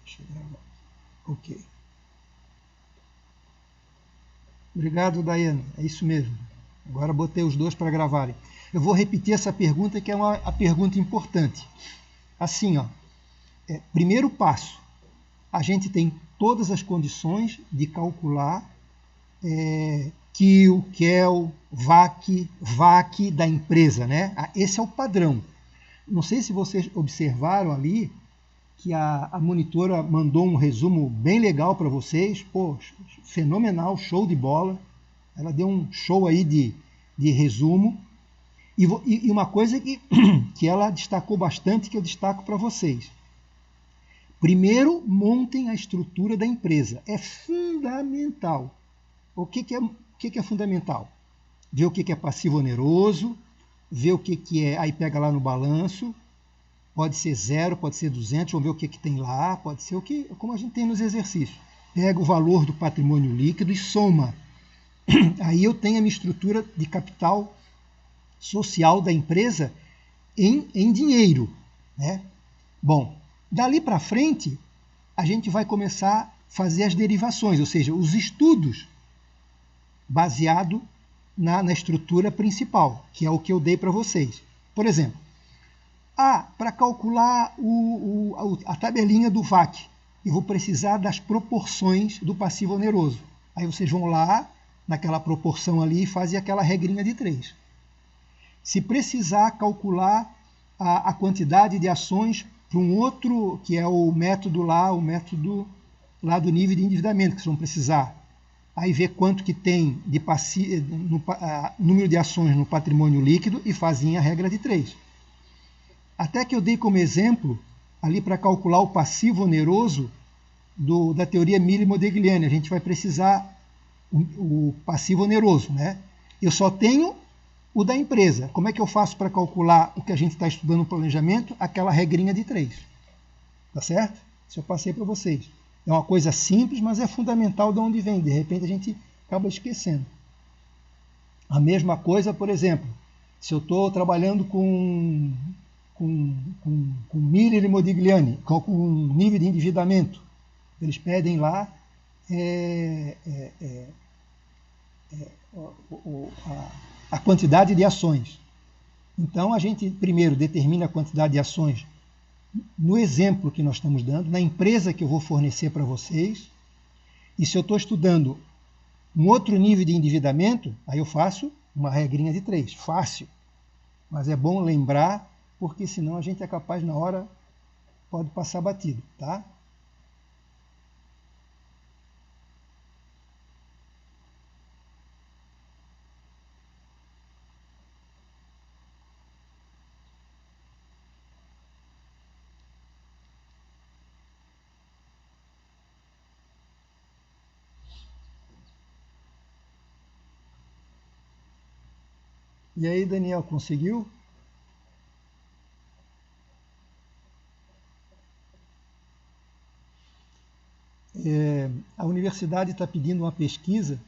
Deixa eu gravar. Ok. Obrigado, Daiane. É isso mesmo. Agora botei os dois para gravarem. Eu vou repetir essa pergunta, que é a pergunta importante. Assim, ó, primeiro passo, a gente tem todas as condições de calcular KIL, KEL, VAC, VAC da empresa, né? Esse é o padrão. Não sei se vocês observaram ali que a monitora mandou um resumo bem legal para vocês. Pô, fenomenal, show de bola. Ela deu um show aí de resumo. E uma coisa que ela destacou bastante, que eu destaco para vocês. Primeiro, montem a estrutura da empresa. É fundamental. O que é fundamental? Ver o que é passivo oneroso, ver o que é, aí pega lá no balanço, pode ser 0, pode ser 200, vamos ver o que tem lá, pode ser como a gente tem nos exercícios. Pega o valor do patrimônio líquido e soma. Aí eu tenho a minha estrutura de capital social da empresa em dinheiro, né? Bom, dali para frente, a gente vai começar a fazer as derivações, ou seja, os estudos baseado na estrutura principal, que é o que eu dei para vocês. Por exemplo, para calcular a tabelinha do VAC, eu vou precisar das proporções do passivo oneroso. Aí vocês vão lá, naquela proporção ali, e fazem aquela regrinha de 3. Se precisar calcular a quantidade de ações para um outro, que é o método lá do nível de endividamento, que vocês vão precisar. Aí ver quanto que tem de número de ações no patrimônio líquido e fazem a regra de 3. Até que eu dei como exemplo, ali para calcular o passivo oneroso da teoria Mille-Modigliani, a gente vai precisar o passivo oneroso, né? Eu só tenho o da empresa. Como é que eu faço para calcular o que a gente está estudando no planejamento? Aquela regrinha de 3. Tá certo? Isso eu passei para vocês. É uma coisa simples, mas é fundamental de onde vem. De repente a gente acaba esquecendo. A mesma coisa, por exemplo, se eu estou trabalhando com Mille-Modigliani, com nível de endividamento, eles pedem lá a quantidade de ações. Então a gente primeiro determina a quantidade de ações no exemplo que nós estamos dando, na empresa que eu vou fornecer para vocês. E se eu estou estudando um outro nível de endividamento, aí eu faço uma regrinha de 3. Fácil. Mas é bom lembrar, porque senão a gente é capaz, na hora, pode passar batido, tá? E aí, Daniel, conseguiu? A universidade está pedindo uma pesquisa,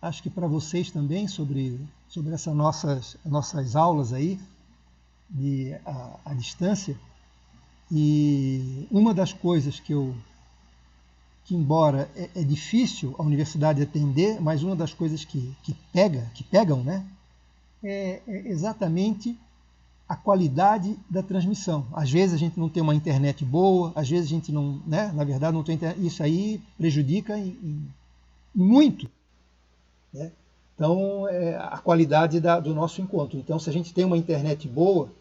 acho que para vocês também, sobre essas nossas aulas aí, à distância. E uma das coisas que embora é difícil a universidade atender, mas uma das coisas que pegam, né, é exatamente a qualidade da transmissão. Às vezes a gente não tem uma internet boa, às vezes a gente não, né, na verdade não tem internet. Isso aí prejudica em muito, né? Então, a qualidade do nosso encontro. Então, se a gente tem uma internet boa,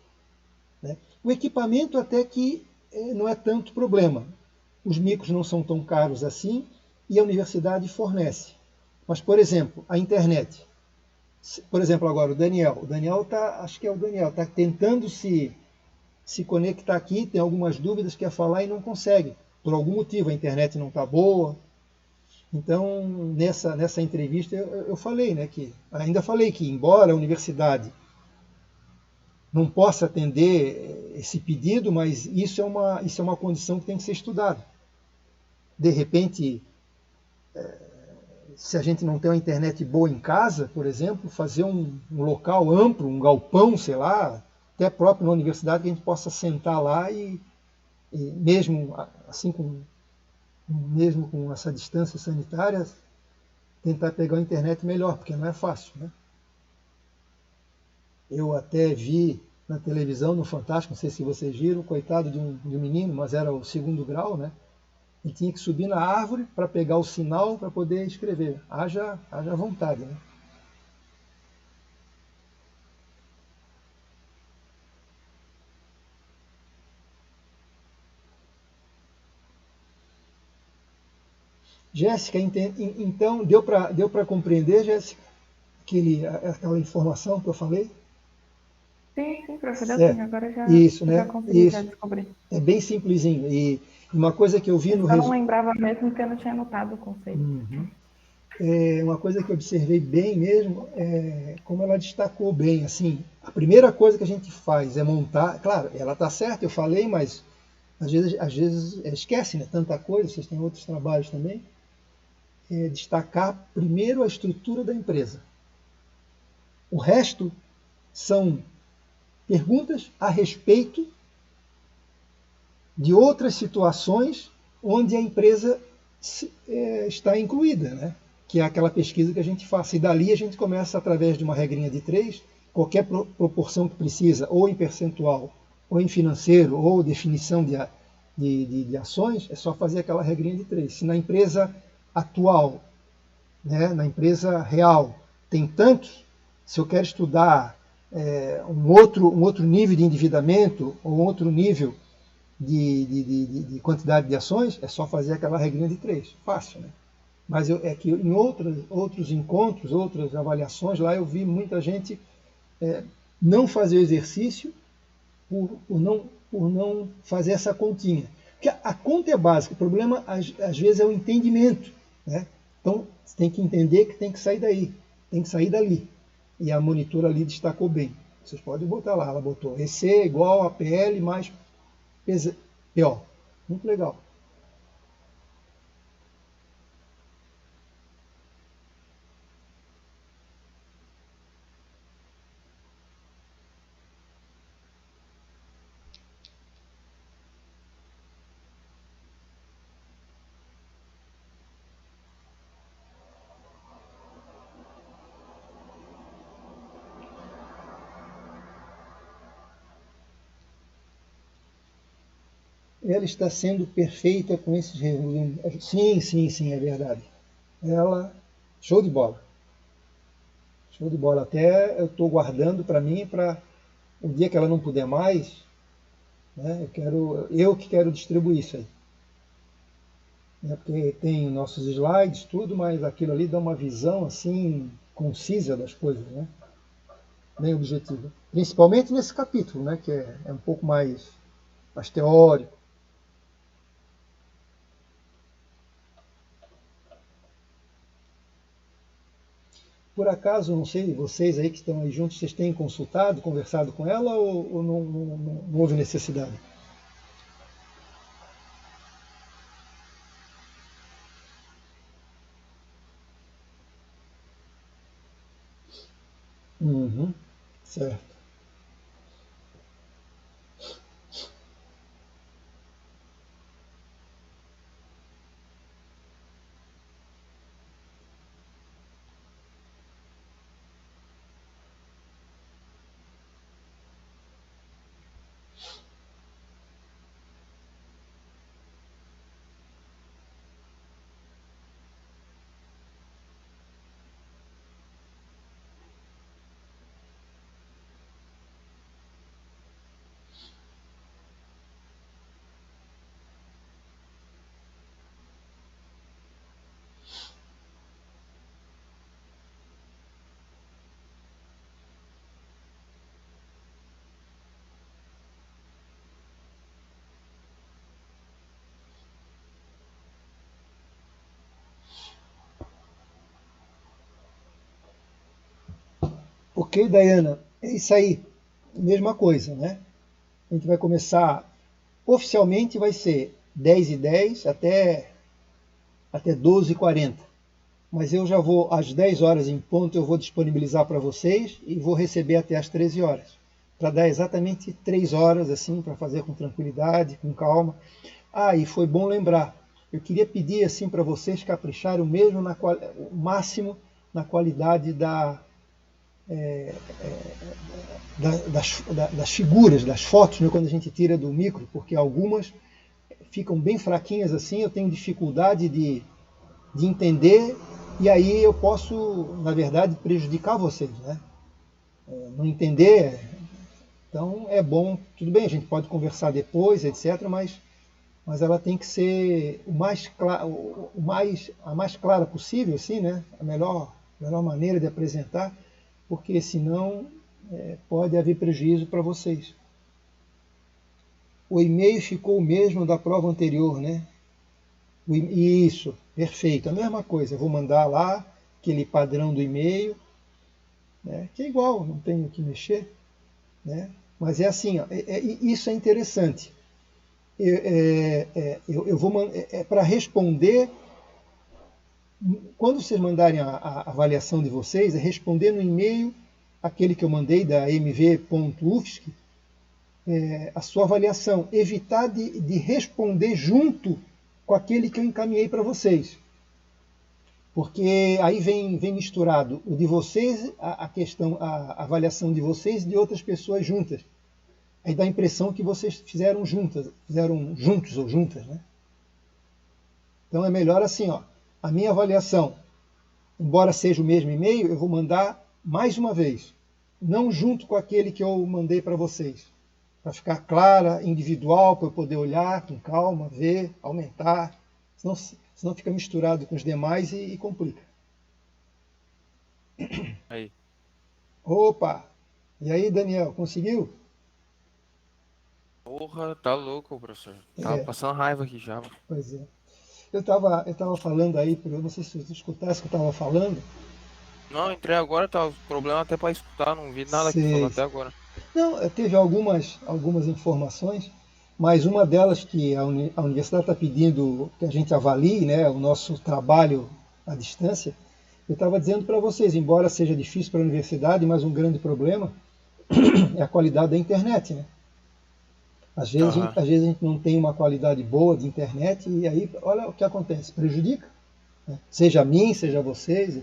né, o equipamento até que não é tanto problema. Os micros não são tão caros assim e a universidade fornece. Mas, por exemplo, a internet. Por exemplo, agora o Daniel acho que é o Daniel, está tentando se conectar aqui, tem algumas dúvidas, quer falar e não consegue. Por algum motivo, a internet não está boa. Então, nessa entrevista, eu falei, né, ainda falei que, embora a universidade não possa atender esse pedido, mas isso é uma condição que tem que ser estudada. De repente, se a gente não tem uma internet boa em casa, por exemplo, fazer um local amplo, um galpão, sei lá, até próprio na universidade, que a gente possa sentar lá e mesmo assim mesmo com essa distância sanitária, tentar pegar a internet melhor, porque não é fácil, né? Eu até vi na televisão, no Fantástico, não sei se vocês viram, coitado de um menino, mas era o segundo grau, né? E tinha que subir na árvore para pegar o sinal para poder escrever. Haja vontade, né? Jéssica, então deu para compreender, Jéssica, aquela informação que eu falei? Sim, professor, deu sim. Certo. Agora Isso, já né? consegui já Isso. descobrir. É bem simplesinho. E uma coisa que eu vi Eu no só não resumo. lembrava mesmo que eu não tinha anotado o conceito. Uma coisa que eu observei bem mesmo é como ela destacou bem. Assim, a primeira coisa que a gente faz é montar. Claro, ela está certa, eu falei, mas às vezes esquece, né? Tanta coisa, vocês têm outros trabalhos também. Destacar primeiro a estrutura da empresa. O resto são perguntas a respeito de outras situações onde a empresa está incluída, né? Que é aquela pesquisa que a gente faz. E dali a gente começa, através de uma regrinha de 3, qualquer proporção que precisa, ou em percentual, ou em financeiro, ou definição de ações, é só fazer aquela regrinha de 3. Se na empresa atual, né, na empresa real, tem tantos, se eu quero estudar um outro nível de endividamento, ou um outro nível de quantidade de ações, é só fazer aquela regrinha de 3. Fácil, né? Mas é que em outros encontros, outras avaliações, lá eu vi muita gente não fazer o exercício por não fazer essa continha. Porque a conta é básica, o problema às vezes é o entendimento. Né? Então você tem que entender que tem que sair daí, tem que sair dali. E a monitora ali destacou bem. Vocês podem botar lá, ela botou EC igual a PL mais PO. Muito legal. Ela está sendo perfeita com esses resumos. Sim, sim, sim, é verdade. Ela, show de bola. Show de bola. Até eu estou guardando para mim, para o dia que ela não puder mais, né, eu que quero distribuir isso aí. Porque tem nossos slides, tudo, mas aquilo ali dá uma visão assim concisa das coisas, né? Bem objetiva. Principalmente nesse capítulo, né, que é um pouco mais teórico. Por acaso, não sei, vocês aí que estão aí juntos, vocês têm consultado, conversado com ela ou não houve necessidade? Uhum, certo. Ok, Dayana, é isso aí. Mesma coisa, né? A gente vai começar, oficialmente vai ser 10h10 até 12h40. Mas eu já vou, às 10 horas em ponto, eu vou disponibilizar para vocês e vou receber até às 13 horas. Para dar exatamente 3 horas, assim, para fazer com tranquilidade, com calma. Ah, e foi bom lembrar. eu queria pedir assim para vocês capricharem o mesmo o máximo na qualidade das figuras, das fotos, né, quando a gente tira do micro, porque algumas ficam bem fraquinhas assim, eu tenho dificuldade de entender, e aí eu posso, na verdade, prejudicar vocês, né? Não entender, então é bom, tudo bem, a gente pode conversar depois, etc., mas ela tem que ser a mais clara possível, assim, né? A melhor maneira de apresentar, porque senão pode haver prejuízo para vocês. O e-mail ficou o mesmo da prova anterior, né? Isso, perfeito, a mesma coisa. Eu vou mandar lá aquele padrão do e-mail, né? Que é igual, não tenho o que mexer, né? Mas é assim, ó, isso é interessante. Eu vou para responder. Quando vocês mandarem a avaliação de vocês, é responder no e-mail, aquele que eu mandei da mv.ufsc, a sua avaliação. Evitar de responder junto com aquele que eu encaminhei para vocês. Porque aí vem misturado o de vocês, a avaliação de vocês e de outras pessoas juntas. Aí dá a impressão que vocês fizeram juntos ou juntas, né? Então é melhor assim, ó. A minha avaliação, embora seja o mesmo e-mail, eu vou mandar mais uma vez, não junto com aquele que eu mandei para vocês, para ficar clara, individual, para eu poder olhar com calma, ver, aumentar, senão fica misturado com os demais e complica. Aí. Opa! E aí, Daniel, conseguiu? Porra, tá louco, professor. Tava passando raiva aqui já. Pois é. Eu tava falando aí, eu não sei se você escutasse o que eu estava falando. Não, entrei agora, tá problema até para escutar, não vi nada que falou até agora. Não, teve algumas informações, mas uma delas que a universidade está pedindo que a gente avalie, né, o nosso trabalho à distância. Eu estava dizendo para vocês, embora seja difícil para a universidade, mas um grande problema é a qualidade da internet, né? Às vezes a gente não tem uma qualidade boa de internet e aí, olha o que acontece, prejudica, né? Seja a mim, seja a vocês.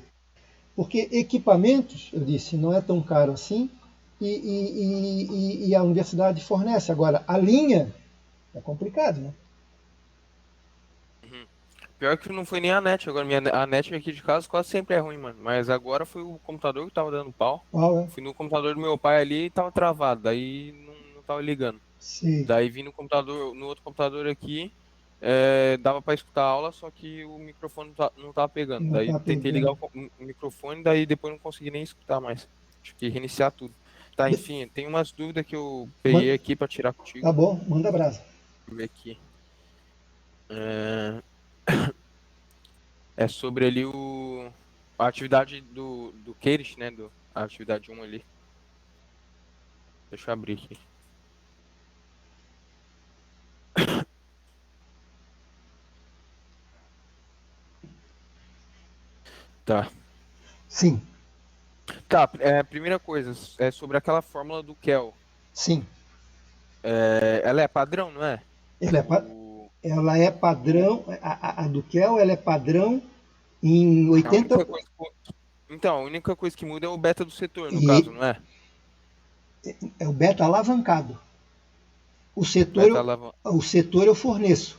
Porque equipamentos, eu disse, não é tão caro assim e a universidade fornece. Agora, a linha é complicado, né? Pior que não foi nem a net, agora a net aqui de casa quase sempre é ruim, mano. Mas agora foi o computador que tava dando pau. Fui no computador do meu pai ali e tava travado, daí não tava ligando. Sim. Daí vim no outro computador aqui, dava pra escutar a aula, só que o microfone não tava pegando. Daí tentei ligar o microfone, daí depois não consegui nem escutar mais. Acho que reiniciar tudo. Tá, enfim, tem umas dúvidas que eu peguei aqui pra tirar contigo. Tá bom, manda brasa. Deixa eu ver aqui. É sobre ali a atividade do Keirish, né? A atividade 1 ali. Deixa eu abrir aqui. Tá. Sim. Tá, primeira coisa, é sobre aquela fórmula do Kel. Sim. Ela é padrão, não é? Ela é padrão, a do Kel, ela é padrão em 80... Então, a única coisa que muda é o beta do setor, no caso, não é? É o beta alavancado. O setor eu forneço.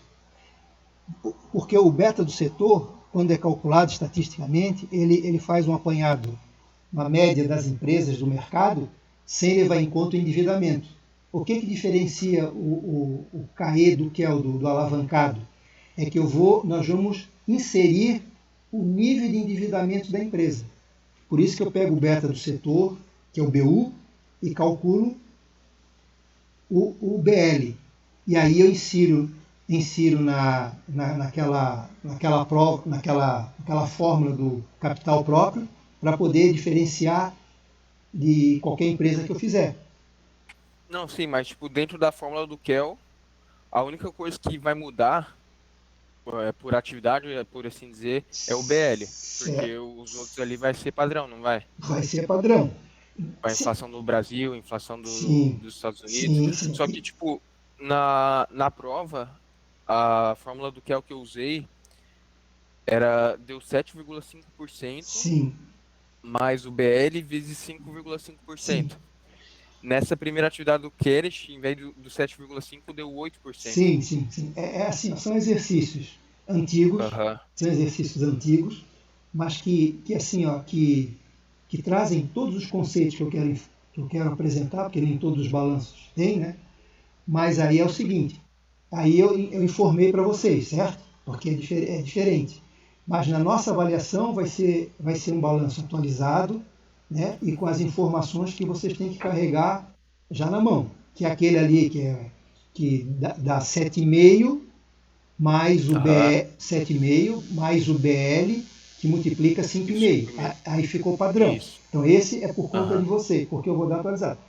Porque o beta do setor, quando é calculado estatisticamente, ele faz um apanhado, uma média das empresas do mercado, sem levar em conta o endividamento. O que diferencia o CAE do Kel, do alavancado? É que nós vamos inserir o nível de endividamento da empresa. Por isso que eu pego o beta do setor, que é o BU, e calculo o BL. E aí eu insiro naquela fórmula do capital próprio para poder diferenciar de qualquer empresa que eu fizer. Não, sim, mas tipo, dentro da fórmula do Kel, a única coisa que vai mudar por atividade, por assim dizer, é o BL. Porque os outros ali vai ser padrão, não vai? Vai ser padrão. A inflação do Brasil, a inflação dos Estados Unidos. Sim. Só que, tipo, na prova, a fórmula do Kel que eu usei deu 7,5% Sim, mais o BL vezes 5,5%. Por sim, cento. Nessa primeira atividade do Keres, em vez do 7,5%, deu 8%. sim, sim, sim. É assim, ó, são exercícios antigos, Aham, são exercícios antigos, mas que assim, ó, que trazem todos os conceitos que eu quero apresentar, porque nem todos os balanços têm, né? Mas aí é o seguinte, aí eu informei para vocês, certo? Porque é diferente. Mas na nossa avaliação vai ser um balanço atualizado, né? E com as informações que vocês têm que carregar já na mão, que é aquele ali que dá 7,5 mais o aham, BE 7,5 mais o BL que multiplica e o 5,5. 5,5. Aí ficou padrão. Isso. Então esse é por conta de Aham, você, porque eu vou dar atualizado.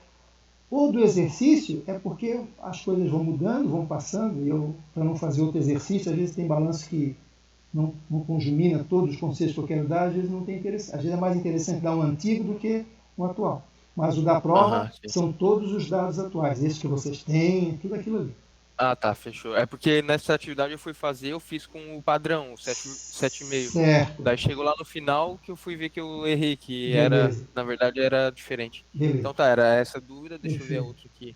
O do exercício é porque as coisas vão mudando, vão passando, e eu, para não fazer outro exercício, às vezes tem balanço que não conjumina todos os conceitos que eu quero dar, às vezes não tem interesse. Às vezes é mais interessante dar um antigo do que um atual. Mas o da prova aham, sim. são todos os dados atuais, esses que vocês têm, tudo aquilo ali. Ah, tá, fechou. É porque nessa atividade eu fiz com o padrão, o 7,5. Certo, Daí chegou lá no final que eu fui ver que eu errei, que beleza, na verdade era diferente. beleza, Então tá, era essa dúvida, deixa eu ver a perfeito. outra aqui.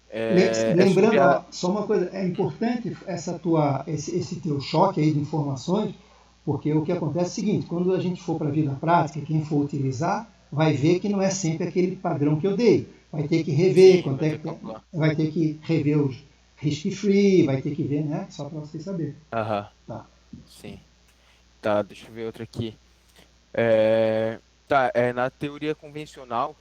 É sobre Lembrando, a. ó, só uma coisa, é importante esse teu choque aí de informações, porque o que acontece é o seguinte, quando a gente for para a vida prática, quem for utilizar, vai ver que não é sempre aquele padrão que eu dei. Vai ter que rever, Sim, quanto vai é ter que que calcular. vai ter que rever os risk-free, vai ter que ver, né? Só para vocês saberem. Aham, Tá. sim. Tá, deixa eu ver outra aqui. É, tá, na teoria convencional,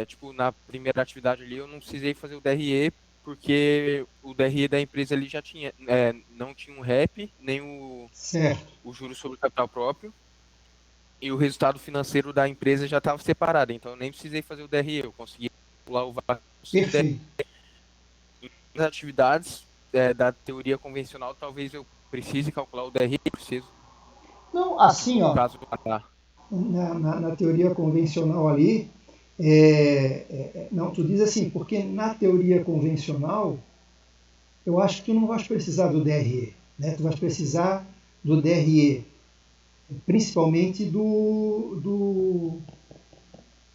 tipo, na primeira atividade ali, eu não precisei fazer o DRE, porque o DRE da empresa ali já tinha, não tinha um REP, nem Certo. o juros sobre capital próprio, e o resultado financeiro da empresa já estava separado, então eu nem precisei fazer o DRE, eu consegui pular o VAR sem o DRE. Perfeito. Nas atividades, da teoria convencional, talvez eu precise calcular o DRE, preciso, Não, assim, tipo, ó, caso... na teoria convencional ali, não, tu diz assim, porque na teoria convencional, eu acho que tu não vais precisar do DRE, né? Tu vais precisar do DRE, principalmente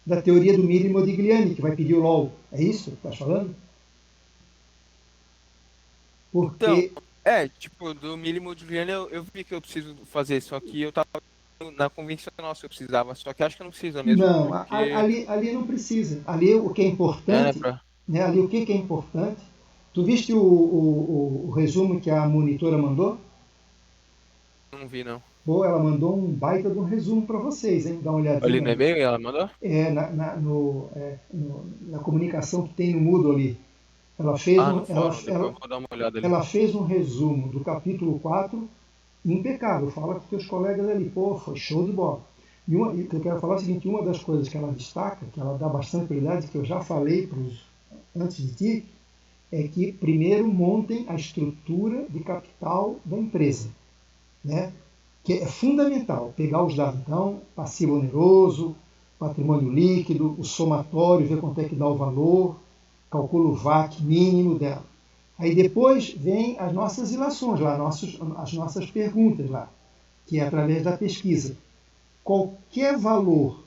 da teoria do Mille Modigliani, que vai pedir o LOL. É isso que tu estás falando? Então, Porque, tipo, do mínimo de grana eu vi que eu preciso fazer, só que eu tava na convencional se eu precisava, só que acho que eu não precisa mesmo, não, porque ali não precisa. Ali o que é né, importante, né? Ali o que é importante, tu viste o resumo que a monitora mandou? não vi não. Pô, ela mandou um baita de um resumo para vocês, hein? Dá uma Ali olhadinha no aí. e-mail ela mandou? Na comunicação que tem no Moodle ali. Ela fez Ah, um, no fórum, depois eu vou dar uma olhada ali. ela fez um resumo do capítulo 4 impecável. Fala com os teus colegas ali, pô, foi show de bola. E o que eu quero falar é o seguinte, uma das coisas que ela destaca, que ela dá bastante prioridade, que eu já falei antes de ti, é que primeiro montem a estrutura de capital da empresa, né? Que é fundamental pegar os dados. Então, passivo oneroso, patrimônio líquido, o somatório, ver quanto é que dá o valor, calcula o VAC mínimo dela. Aí depois vem as nossas ilações lá, as nossas perguntas lá, que é através da pesquisa. Qualquer valor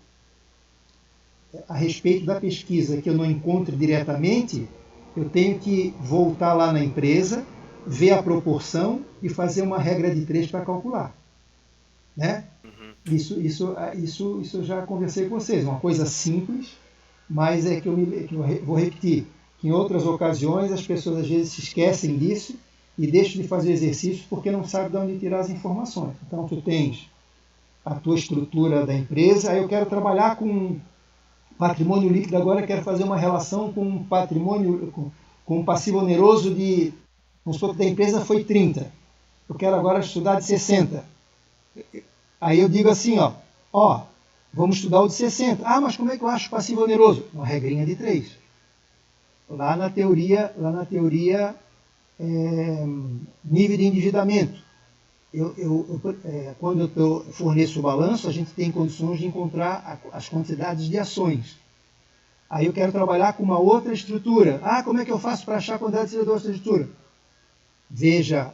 a respeito da pesquisa que eu não encontre diretamente, eu tenho que voltar lá na empresa, ver a proporção e fazer uma regra de 3 para calcular, né? Uhum. Isso eu já conversei com vocês, uma coisa simples, mas é que eu vou repetir, que em outras ocasiões as pessoas às vezes se esquecem disso e deixam de fazer exercícios porque não sabem de onde tirar as informações. Então tu tens a tua estrutura da empresa, aí eu quero trabalhar com patrimônio líquido agora, quero fazer uma relação com patrimônio, com passivo oneroso de, vamos supor que da empresa foi 30, eu quero agora estudar de 60. Aí eu digo assim, ó, vamos estudar o de 60. Ah, mas como é que eu acho passivo oneroso? Uma regrinha de 3. Lá na teoria nível de endividamento. Quando eu forneço o balanço, a gente tem condições de encontrar as quantidades de ações. Aí eu quero trabalhar com uma outra estrutura. Ah, como é que eu faço para achar a quantidade de outra estrutura? veja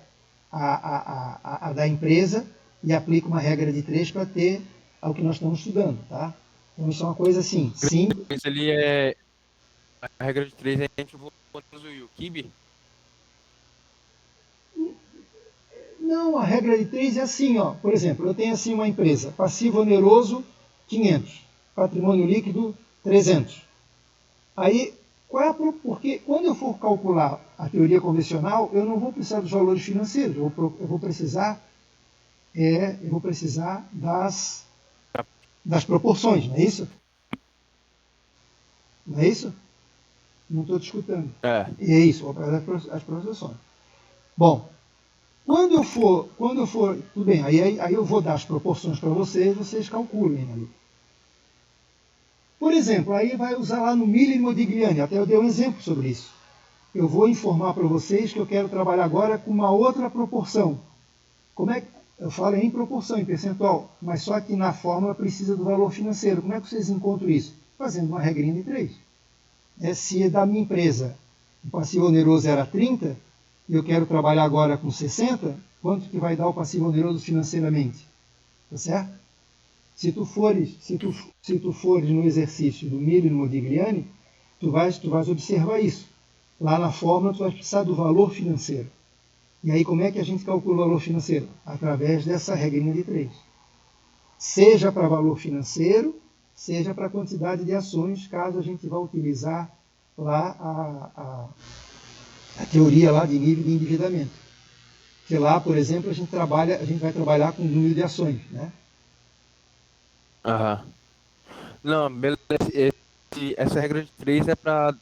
a da empresa e aplique uma regra de 3 para ter o que nós estamos estudando, tá? Então isso é uma coisa assim, simples. Mas ali é a regra de 3 é entre o Voneroso e o Kibe. Não, a regra de 3 é assim, ó. Por exemplo, eu tenho assim uma empresa, passivo oneroso 500, patrimônio líquido 300. Aí, porque quando eu for calcular a teoria convencional, eu não vou precisar dos valores financeiros, eu vou precisar das proporções, não é isso? Não é isso? Não estou te escutando. É. É isso, vou fazer as proporções. Bom, quando eu for, tudo bem, aí eu vou dar as proporções para vocês calculem ali. Por exemplo, aí vai usar lá no Miller e Modigliani, até eu dei um exemplo sobre isso. Eu vou informar para vocês que eu quero trabalhar agora com uma outra proporção. Como é que eu falo em proporção, em percentual, mas só que na fórmula precisa do valor financeiro. Como é que vocês encontram isso? Fazendo uma regrinha de 3. Se da minha empresa o passivo oneroso era 30, e eu quero trabalhar agora com 60, quanto que vai dar o passivo oneroso financeiramente? Tá certo? Se tu fores no exercício do Miller e no Modigliani, tu vais observar isso. Lá na fórmula tu vais precisar do valor financeiro. E aí como é que a gente calcula o valor financeiro? Através dessa regrinha de 3. Seja para valor financeiro, seja para quantidade de ações, caso a gente vá utilizar lá a teoria lá de nível de endividamento. Que lá, por exemplo, a gente vai trabalhar com o número de ações, né? Aham. Não, beleza. Essa regra de 3 é para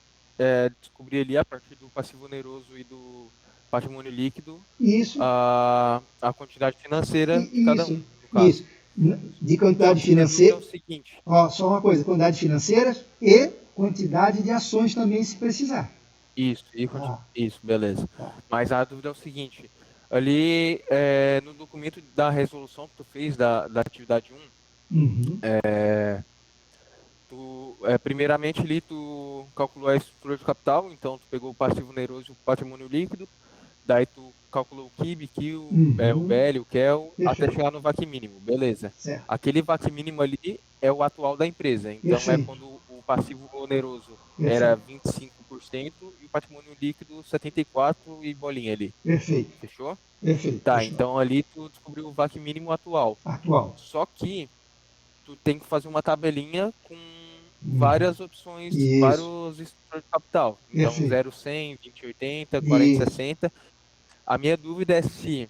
descobrir ali a partir do passivo oneroso e do patrimônio líquido Isso, a quantidade financeira de cada um, isso, no caso. isso. De Só quantidade que minha dúvida é financeira, o seguinte. ó, só uma coisa, quantidade financeiras e quantidade de ações também, se precisar. Isso, Tá, isso, beleza. tá. Mas a dúvida é o seguinte. Ali no documento da resolução que tu fez da atividade 1, Uhum. primeiramente ali tu calculou a estrutura de capital, então tu pegou o passivo oneroso e o patrimônio líquido, daí tu calculou o KIB, o Uhum. BL, o KEL, até Perfeito. chegar no VAC mínimo, beleza. Certo. Aquele VAC mínimo ali é o atual da empresa, então é Perfeito. quando o passivo oneroso era Perfeito. 25% e o patrimônio líquido 74% e bolinha ali. Perfeito. Fechou? Perfeito. Tá, Fechou. então ali tu descobriu o VAC mínimo atual. Atual. Só que tu tem que fazer uma tabelinha com Uhum. várias opções, Isso. vários estruturas de capital. Então, Perfeito. 0, 100, 20, 80, 40, Isso. 60. A minha dúvida é se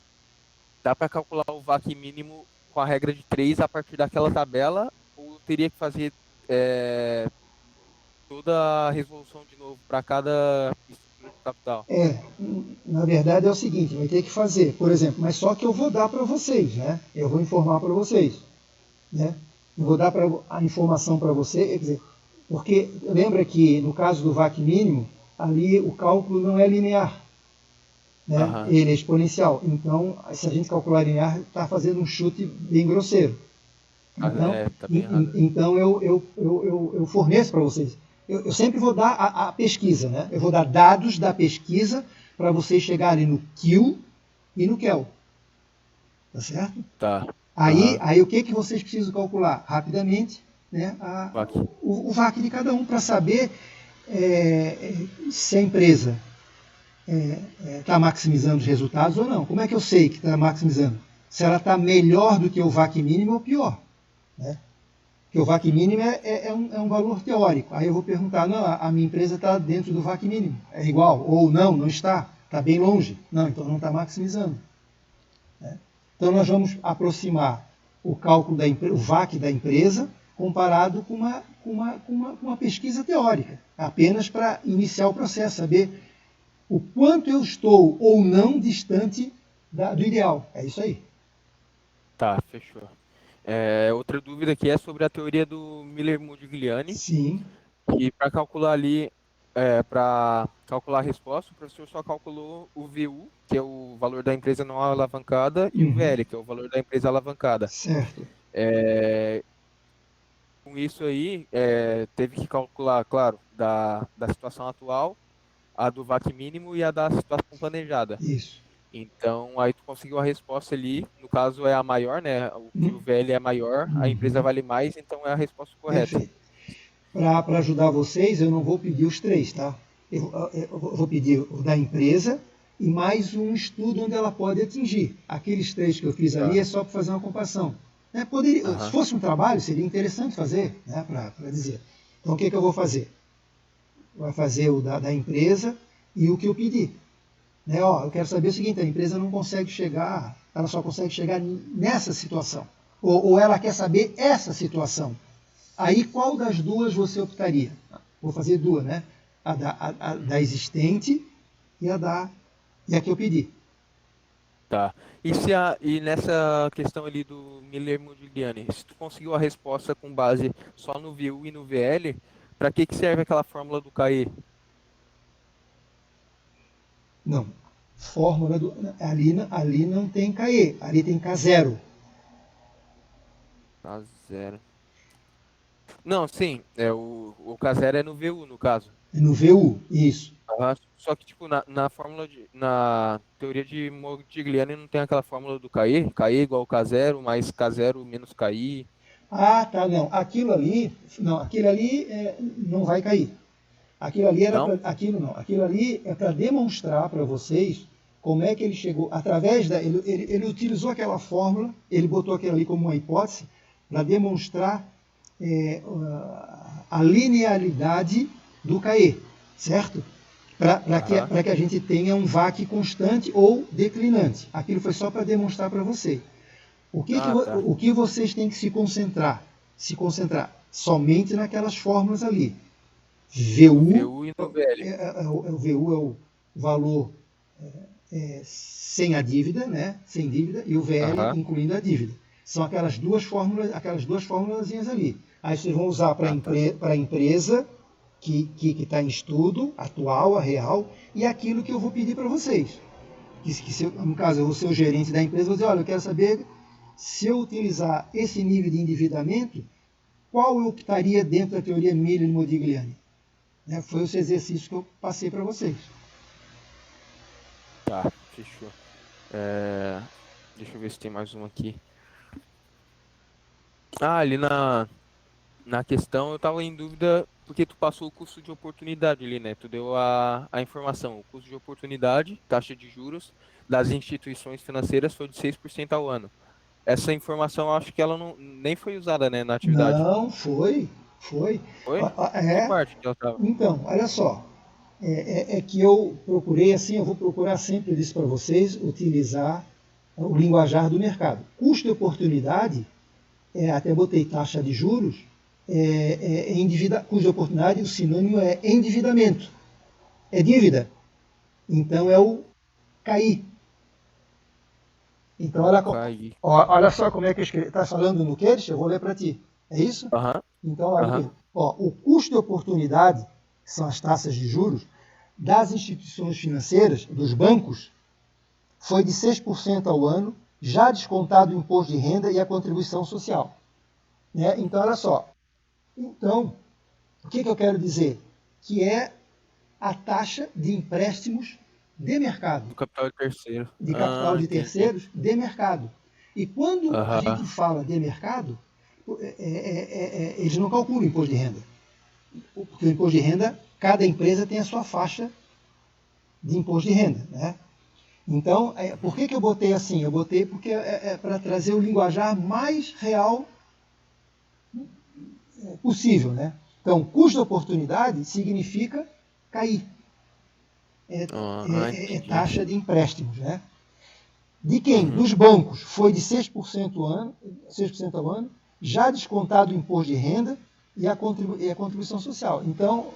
dá para calcular o VAC mínimo com a regra de 3 a partir daquela tabela ou teria que fazer toda a resolução de novo para cada estrutura de capital. Na verdade é o seguinte, vai ter que fazer, por exemplo, mas só que eu vou dar para vocês, né? Eu vou informar para vocês, né? Eu vou dar a informação para você, quer dizer, porque lembra que no caso do VAC mínimo, ali o cálculo não é linear, né? Aham. Ele é exponencial. Então, se a gente calcular linear, está fazendo um chute bem grosseiro. Então, Tá bem errado. então eu forneço para vocês. Eu sempre vou dar a pesquisa, né? Eu vou dar dados da pesquisa para vocês chegarem no Q e no QEL. Tá certo? Tá. Aí o que vocês precisam calcular? Rapidamente, né? VAC. O VAC de cada um para saber se a empresa está maximizando os resultados ou não. Como é que eu sei que está maximizando? Se ela está melhor do que o VAC mínimo ou pior. Né? Porque o VAC mínimo é um valor teórico. Aí eu vou perguntar, não, a minha empresa está dentro do VAC mínimo. É igual? Ou não está. Está bem longe. Não, então não está maximizando. Né? Então nós vamos aproximar o cálculo o VAC da empresa comparado com uma pesquisa teórica, apenas para iniciar o processo, saber o quanto eu estou ou não distante do ideal. É isso aí. Tá, fechou. Outra dúvida aqui é sobre a teoria do Miller-Modigliani, Sim. que para calcular ali, para calcular a resposta, o professor só calculou o VU, que é o valor da empresa não alavancada, e o Uhum. VL, que é o valor da empresa alavancada. Certo. Com isso aí, teve que calcular, claro, da situação atual, a do VAC mínimo e a da situação planejada. Isso. Então, aí tu conseguiu a resposta ali, no caso é a maior, né? O que o VL é maior, a empresa Uhum. vale mais, então é a resposta correta. Perfeito. Para ajudar vocês, eu não vou pedir os três, tá? Eu vou pedir o da empresa e mais um estudo onde ela pode atingir. Aqueles três que eu fiz ali Tá. é só para fazer uma comparação. Poderia, se Aham. fosse um trabalho, seria interessante fazer, né, para dizer. Então, o que eu vou fazer? Vai fazer o da empresa e o que eu pedi. Né? Ó, eu quero saber o seguinte: a empresa não consegue chegar, ela só consegue chegar nessa situação. Ou ela quer saber essa situação. Aí qual das duas você optaria? Vou fazer duas, né? A da existente e a que eu pedi. Tá. E nessa questão ali do Miller Modigliani, se tu conseguiu a resposta com base só no VU e no VL, para que serve aquela fórmula do KE? Não. Fórmula do. Ali não tem KE, ali tem K0. K zero. Não, sim, o K0 é no VU, no caso. No VU, isso. Só que, tipo, na teoria de Modigliani não tem aquela fórmula do KI? KI igual K0 mais K0 menos KI. Ah, tá, não. Aquilo ali não vai cair. Aquilo ali era Não? pra, aquilo não. Aquilo ali é para demonstrar para vocês como é que ele chegou através da. Ele utilizou aquela fórmula, ele botou aquilo ali como uma hipótese para demonstrar a linearidade do KE, certo? Aham. Para que a gente tenha um VAC constante ou declinante. Aquilo foi só para demonstrar para você. Ah, tá. O que vocês têm que se concentrar? Se concentrar somente naquelas fórmulas ali. No VU VU e no VL. o VU é o valor sem a dívida, né? Sem dívida, e o VL Aham. incluindo a dívida. São aquelas duas fórmulas ali. Aí vocês vão usar para Ah, tá. a empresa que está em estudo, atual, a real, e aquilo que eu vou pedir para vocês. No caso, eu vou ser o gerente da empresa, vou dizer, olha, eu quero saber se eu utilizar esse nível de endividamento, qual eu optaria dentro da teoria Miller-Modigliani? Foi esse exercício que eu passei para vocês. Tá, fechou. É, Deixa eu ver se tem mais uma aqui. Ali na questão eu tava em dúvida porque tu passou o custo de oportunidade ali, né? Tu deu a informação. O custo de oportunidade, taxa de juros das instituições financeiras foi de 6% ao ano. Essa informação eu acho que ela nem foi usada, né, na atividade. Não, foi. Foi? Que É, parte que ela tava? então, olha só, é que eu procurei assim, eu vou procurar sempre, eu disse para vocês, utilizar o linguajar do mercado. Custo e oportunidade, até botei taxa de juros, custo de oportunidade, o sinônimo é endividamento, é dívida. Então é o CAI. Então Caí. olha só como é que está falando no queres, eu vou ler para ti. É isso? Aham, Então, olha aham. aqui. O custo de oportunidade, que são as taxas de juros, das instituições financeiras, dos bancos, foi de 6% ao ano, já descontado o imposto de renda e a contribuição social. Né? Então, olha só. Então, o que eu quero dizer? Que é a taxa de empréstimos de mercado, Do capital de terceiro. de capital Ah, de entendi. terceiros de mercado. E quando a gente Aham. fala de mercado, eles não calculam o imposto de renda. Porque o imposto de renda, cada empresa tem a sua faixa de imposto de renda. Né? Então, por que eu botei assim? Eu botei porque é para trazer o linguajar mais real possível. Né? Então, custo de oportunidade significa cair. É Entendi. taxa de empréstimos. Né? De quem? Uhum. Dos bancos. Foi de 6% ao ano, já descontado o imposto de renda e a contribuição social. Então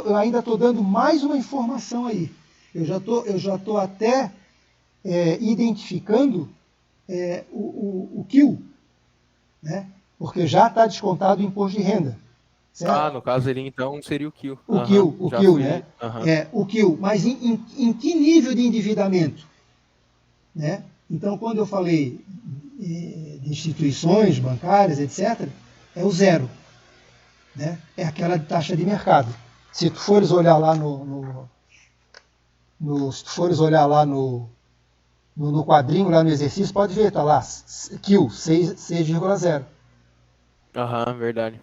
eu ainda estou dando mais uma informação aí. Eu já estou até identificando o KIL, né? Porque já está descontado o imposto de renda. Certo? No caso ele então seria o kill. O Aham. KIL, o Já KIL, né? foi. Aham. O KIL. Mas em que nível de endividamento? Né? Então, quando eu falei de instituições bancárias, etc., é o zero. Né? É aquela taxa de mercado. Se tu fores olhar lá se tu fores olhar lá no quadrinho, lá no exercício, pode ver, tá lá, Q, 6,0. Aham, verdade.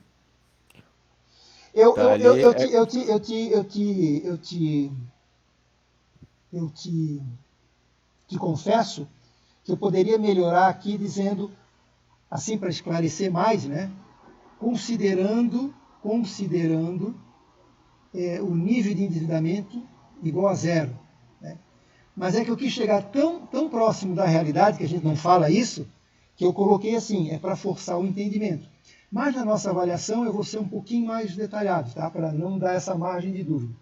Eu, Tá eu, eu, ali. eu, te, eu, te, eu, te, eu, te, eu, te, eu te, te confesso que eu poderia melhorar aqui dizendo, assim para esclarecer mais, né? Considerando o nível de endividamento igual a zero. Né? Mas é que eu quis chegar tão próximo da realidade, que a gente não fala isso, que eu coloquei assim, é para forçar o entendimento. Mas na nossa avaliação eu vou ser um pouquinho mais detalhado, tá? Para não dar essa margem de dúvida.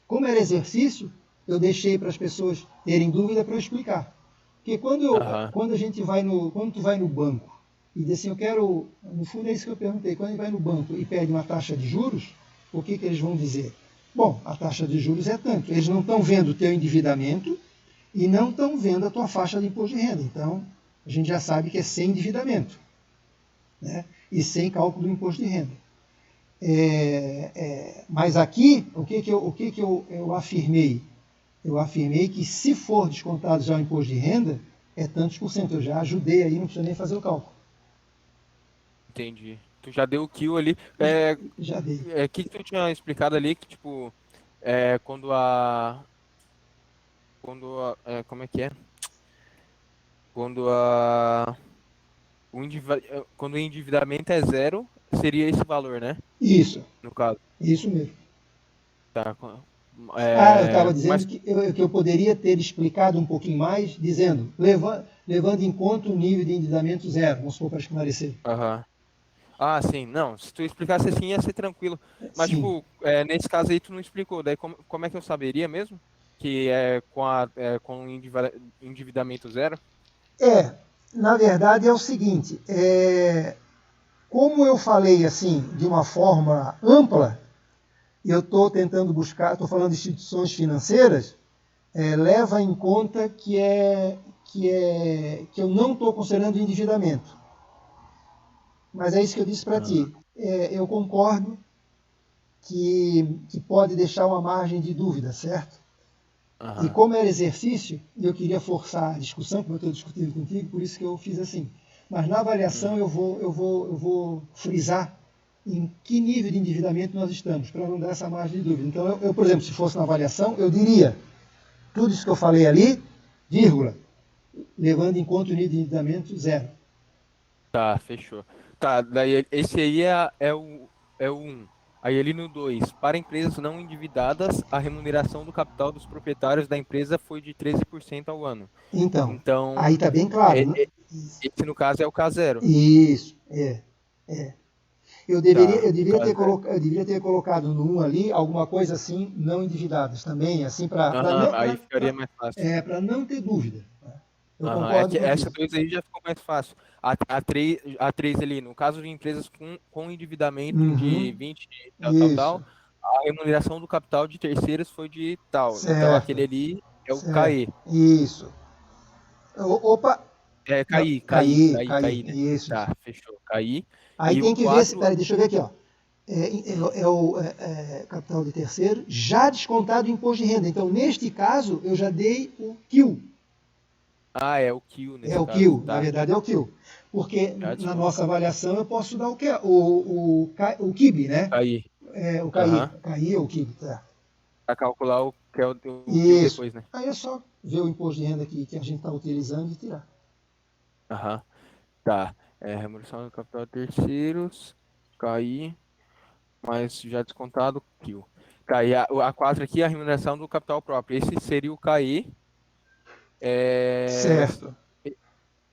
Como era exercício, eu deixei para as pessoas terem dúvida para eu explicar. Porque Aham. quando tu vai no banco e diz assim, eu quero, no fundo é isso que eu perguntei, quando ele vai no banco e pede uma taxa de juros, o que eles vão dizer? Bom, a taxa de juros é tanto. Eles não estão vendo o teu endividamento e não estão vendo a tua faixa de imposto de renda. Então, a gente já sabe que é sem endividamento, né? E sem cálculo do imposto de renda. Mas aqui, o que eu afirmei? Eu afirmei que se for descontado já o imposto de renda, é tantos por cento. Eu já ajudei aí, não precisa nem fazer o cálculo. Entendi. Tu já deu o kill ali. Já dei. Que tu tinha explicado ali que, tipo, é, quando a. Como é que é? Quando a. Quando o endividamento é zero, seria esse valor, né? Isso, No caso. isso mesmo. Tá. Ah, eu estava Mas. dizendo que eu poderia ter explicado um pouquinho mais, dizendo, levando em conta o nível de endividamento zero, vamos supor, para esclarecer. Aham. Ah, sim. Não, se tu explicasse assim ia ser tranquilo. Mas, Sim. tipo, nesse caso aí tu não explicou. Daí como é que eu saberia mesmo? Que é com o endividamento zero? Na verdade é o seguinte, como eu falei assim, de uma forma ampla, e eu estou tentando buscar, estou falando de instituições financeiras, leva em conta que eu não estou considerando endividamento. Mas é isso que eu disse para Aham. ti. Eu concordo que pode deixar uma margem de dúvida, certo? E Aham. como era exercício, e eu queria forçar a discussão, como eu estou discutindo contigo, por isso que eu fiz assim. Mas na avaliação Uhum. eu vou frisar em que nível de endividamento nós estamos, para não dar essa margem de dúvida. Então, por exemplo, se fosse na avaliação, eu diria tudo isso que eu falei ali, vírgula, levando em conta o nível de endividamento zero. Tá, fechou. Tá, daí esse aí é o 1. Aí ali no 2, para empresas não endividadas, a remuneração do capital dos proprietários da empresa foi de 13% ao ano. Então, aí Então, está bem claro, é- né? é- esse no caso é o K0. Isso, é. Tá, o K0. Eu deveria ter colocado no 1 ali alguma coisa assim, não endividadas também, assim, Aham, aí ficaria mais fácil. para não ter dúvida. Né? Eu Aham, é concordo que essa contigo. 2 aí já ficou mais fácil. A três ali, no caso de empresas com endividamento de Uhum, 20 tal, tal, isso, tal, a remuneração do capital de terceiros foi de tal. Então aquele certo, ali é o certo, KE. isso. Opa, É, não, cair, né? isso, isso. Tá, fechou, cair. Aí E o tem que ver, 4 peraí, deixa eu ver aqui, ó. É o capital de terceiro, já descontado o imposto de renda. Então, neste caso, eu já dei o Q. é o Q É nesse o caso, Q, na tá? verdade é o Q. Porque Já na adicionou. nossa avaliação eu posso dar o KIB, né? Cair. O KI. Aham. KI é o KIB, tá? Pra calcular o que é o Q Isso. depois, né? Aí é só ver o imposto de renda que a gente está utilizando e tirar. Aham. Tá. Remuneração do capital de terceiros, cair. Mas já descontado Q. Tá, e a 4 aqui é a remuneração do capital próprio. Esse seria o KE, é, Certo.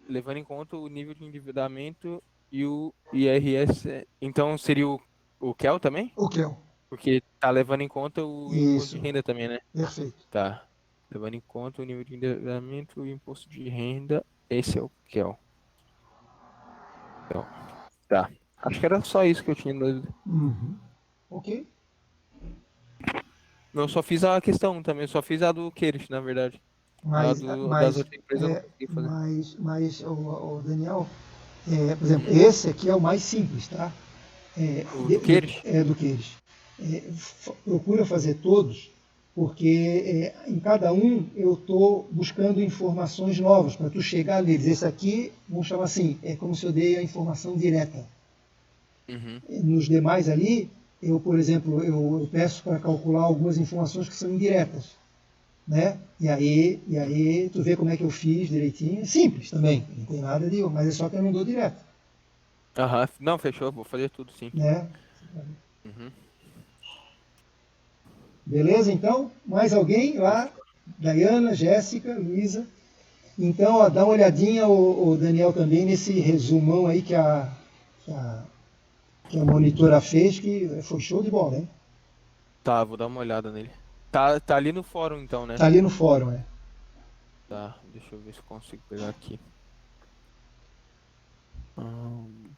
levando em conta o nível de endividamento e o IRS. Então seria o KEL também? O QEL. Porque tá levando em conta o imposto de Isso. renda também, né? Perfeito. Tá. Levando em conta o nível de endividamento e o imposto de renda, esse é o KEL. Então, tá. Acho que era só isso que eu tinha dúvida. Uhum. Ok. Eu só fiz a questão também, eu só fiz a do Queires, na verdade. A Mas, das mas, outras empresas eu não consegui fazer. o Daniel, por exemplo, esse aqui é o mais simples, tá? O do Queires? Do que eles. Procura fazer todos, porque em cada um eu estou buscando informações novas para tu chegar neles. Esse aqui, vamos chamar assim, é como se eu dei a informação direta. Uhum. Nos demais ali, eu, por exemplo, eu peço para calcular algumas informações que são indiretas, né? E aí tu vê como é que eu fiz direitinho. É simples também, não tem nada de, mas é só que eu não dou direto, Aham. Não, fechou, vou fazer tudo sim. né? Uhum. Beleza, então? Mais alguém lá? Fechou. Dayana, Jéssica, Luísa. Então, ó, dá uma olhadinha, o Daniel, também nesse resumão aí que a, que a monitora fez, que foi show de bola, hein? Tá, vou dar uma olhada nele. Tá ali no fórum então, né? Tá ali no fórum, né? Tá, deixa eu ver se eu consigo pegar aqui. Hum,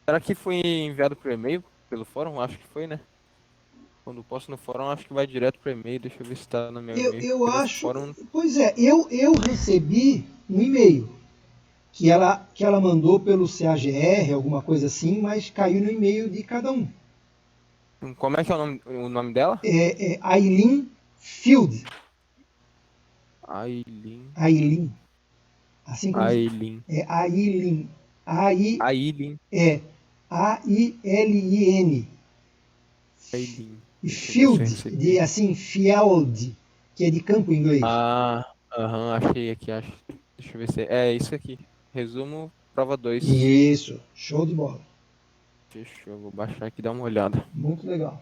Será que foi enviado por e-mail pelo fórum? Acho que foi, né? Quando eu posto no fórum, acho que vai direto pro e-mail. Deixa eu ver se tá no meu e-mail. Eu Porque no acho, fórum. pois é, eu recebi um e-mail que ela mandou pelo CAGR, alguma coisa assim, mas caiu no e-mail de cada um. Como é que é o nome dela? É Aileen Field. Aileen. Aileen. Assim como Aileen. é Aileen. A-I, Aileen. é Ailin. Aileen. E Deixa eu ver se eu Field, de recebi. assim, field, que é de campo em inglês. Aham, achei aqui, acho. Deixa eu ver se é isso aqui. Resumo, prova 2. Isso, show de bola. Fechou, vou baixar aqui e dar uma olhada. Muito legal.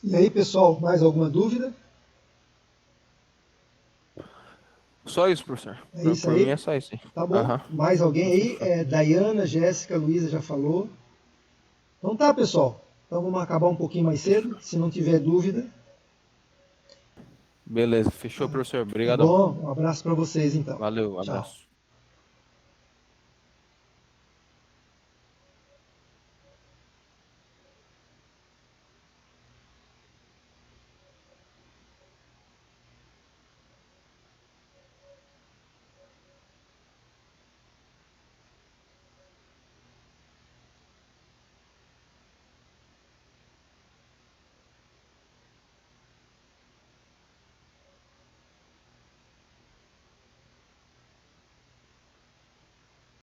E aí, pessoal, mais alguma dúvida? Só isso, professor. É Por, isso por mim aí? é só isso aí. Tá bom. Aham. Mais alguém Então aí? fechou. Dayana, Jéssica, Luísa já falou. Então tá, pessoal. Então vamos acabar um pouquinho mais cedo, Fechou. se não tiver dúvida. Beleza, fechou, professor. Tá Obrigadão. bom? Um abraço para vocês então. Valeu, Tchau. abraço.